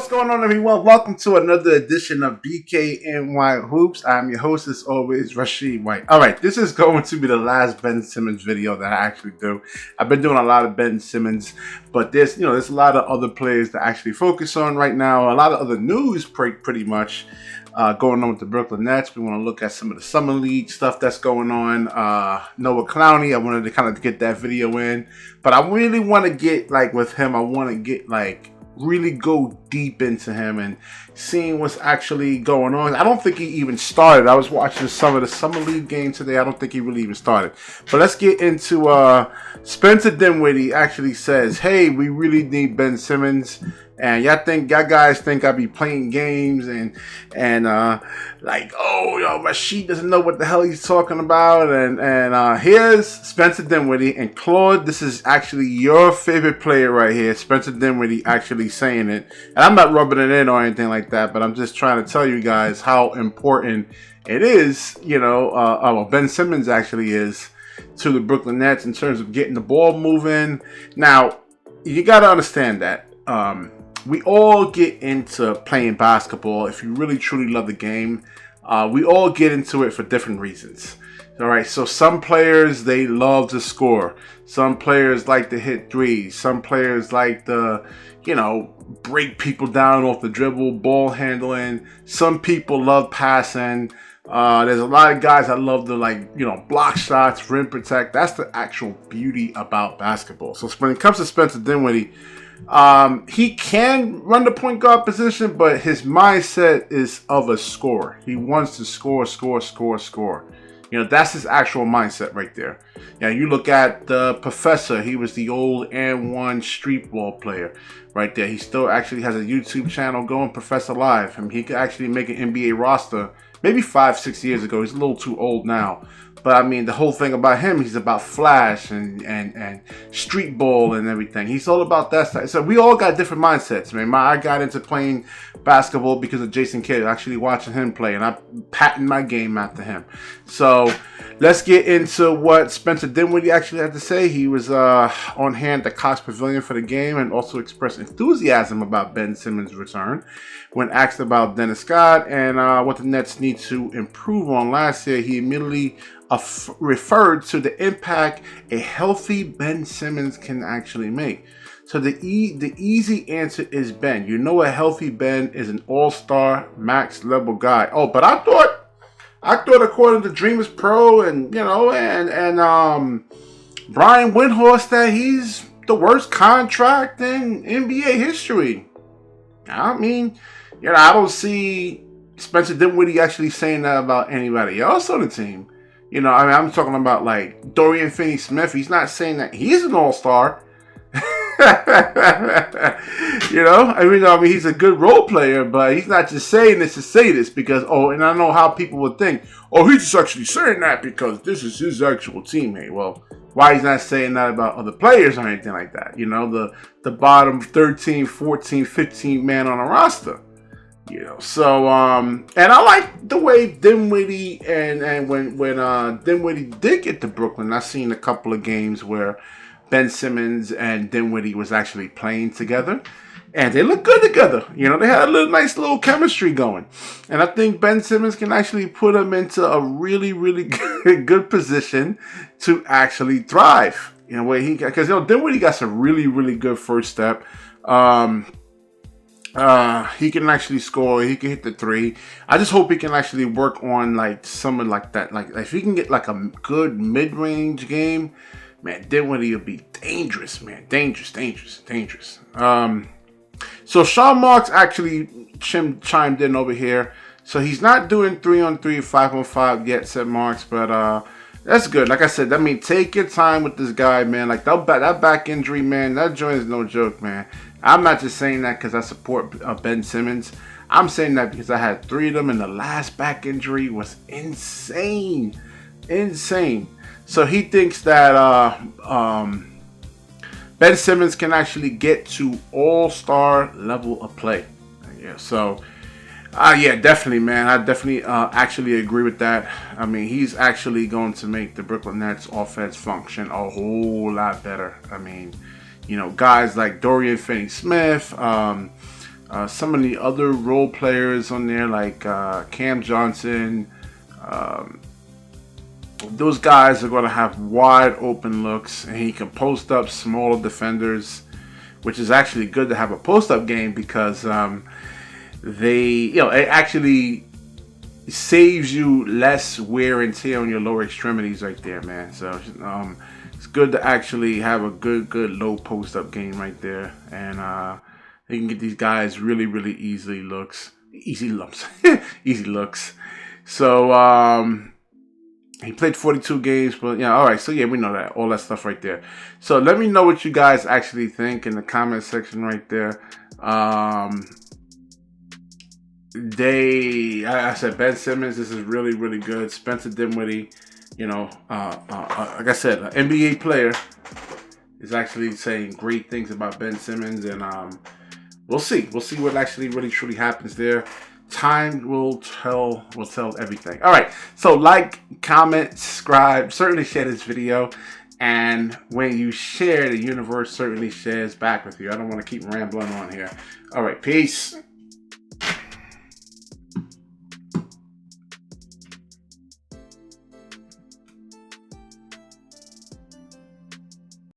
what's going on, everyone? Welcome to another edition of BKNY Hoops. I'm your host, as always, Rashid White. All right, this is going to be the last Ben Simmons video that I actually do. I've been doing a lot of Ben Simmons, but there's a lot of other players to actually focus on right now. A lot of other news, pretty much. Going on with the Brooklyn Nets. We want to look at some of the summer league stuff that's going on. Noah Clowney, I wanted to kind of get that video in, but I really want to get with him. I want to get really go deep into him and seeing what's actually going on. I don't think he even started. I was watching some of the summer league games today. I don't think he really even started. But let's get into Spencer Dinwiddie actually says, hey, we really need Ben Simmons. And y'all guys think I be playing games and Rashid doesn't know what the hell he's talking about. And here's Spencer Dinwiddie. And Claude, this is actually your favorite player right here, Spencer Dinwiddie, actually saying it. And I'm not rubbing it in or anything like that, but I'm just trying to tell you guys how important it is, Ben Simmons actually is to the Brooklyn Nets in terms of getting the ball moving. Now, you got to understand that. We all get into playing basketball. If you really truly love the game, we all get into it for different reasons. All right, so some players, they love to score. Some players like to hit threes. Some players like to, break people down off the dribble, ball handling. Some people love passing. There's a lot of guys that love to block shots, rim protect. That's the actual beauty about basketball. So when it comes to Spencer Dinwiddie, he can run the point guard position, but his mindset is of a scorer. He wants to score. That's his actual mindset right there. You look at the Professor. He was the old and1 street ball player right there. He still actually has a YouTube channel going, Professor Live. I mean, he could actually make an NBA roster maybe 5-6 years ago. He's a little too old now. But I mean, the whole thing about him, he's about flash and street ball and everything. He's all about that stuff. So we all got different mindsets, man. I got into playing basketball because of Jason Kidd, actually watching him play, and I patterned my game after him. So let's get into what Spencer Dinwiddie actually had to say. He was on hand at Cox Pavilion for the game and also expressed enthusiasm about Ben Simmons' return when asked about Dennis Scott and what the Nets need to improve on last year. He immediately referred to the impact a healthy Ben Simmons can actually make. So the easy answer is Ben. A healthy Ben is an all-star max level guy. Oh, but I thought according to Dreamers Pro and Brian Windhorst that he's the worst contract in NBA history. I mean, I don't see Spencer Dinwiddie actually saying that about anybody else on the team. I'm talking about Dorian Finney-Smith. He's not saying that he's an all-star. He's a good role player, but he's not just saying this to say this because, and I know how people would think, he's just actually saying that because this is his actual teammate. Well, why he's not saying that about other players or anything like that? The bottom 13, 14, 15 man on a roster. And I like the way Dinwiddie and when Dinwiddie did get to Brooklyn, I seen a couple of games where Ben Simmons and Dinwiddie was actually playing together, and they look good together. They had a nice little chemistry going, and I think Ben Simmons can actually put him into a really, really good position to actually thrive. Because Dinwiddie got some really, really good first step. He can actually score. He can hit the three. I just hope he can actually work on something like that. If he can get a good mid-range game, man, Dinwiddie will be dangerous, man. Dangerous. So Sean Marks actually chimed in over here. So he's not doing 3-on-3, 5-on-5 yet, said Marks, but that's good. Like I said, take your time with this guy, man. That back injury, man, that joint is no joke, man. I'm not just saying that because I support Ben Simmons. I'm saying that because I had 3 of them, and the last back injury was insane. So he thinks that Ben Simmons can actually get to all-star level of play. So definitely, man. I definitely actually agree with that. He's actually going to make the Brooklyn Nets offense function a whole lot better. Guys like Dorian Finney-Smith, Some of the other role players on there, like Cam Johnson, those guys are going to have wide open looks, and he can post up smaller defenders, which is actually good to have a post up game because it actually saves you less wear and tear on your lower extremities right there, man. So it's good to actually have a good low post up game right there, and they can get these guys really easy looks. So he played 42 games, but yeah, all right. So yeah, we know that, all that stuff right there. So let me know what you guys actually think in the comment section right there. I said Ben Simmons, this is really good. Spencer Dinwiddie, like I said, an NBA player is actually saying great things about Ben Simmons, and we'll see what actually really truly happens there. Time will tell everything. All right, so like, comment, subscribe, certainly share this video, and when you share, the universe certainly shares back with you. I don't want to keep rambling on here. All right, peace.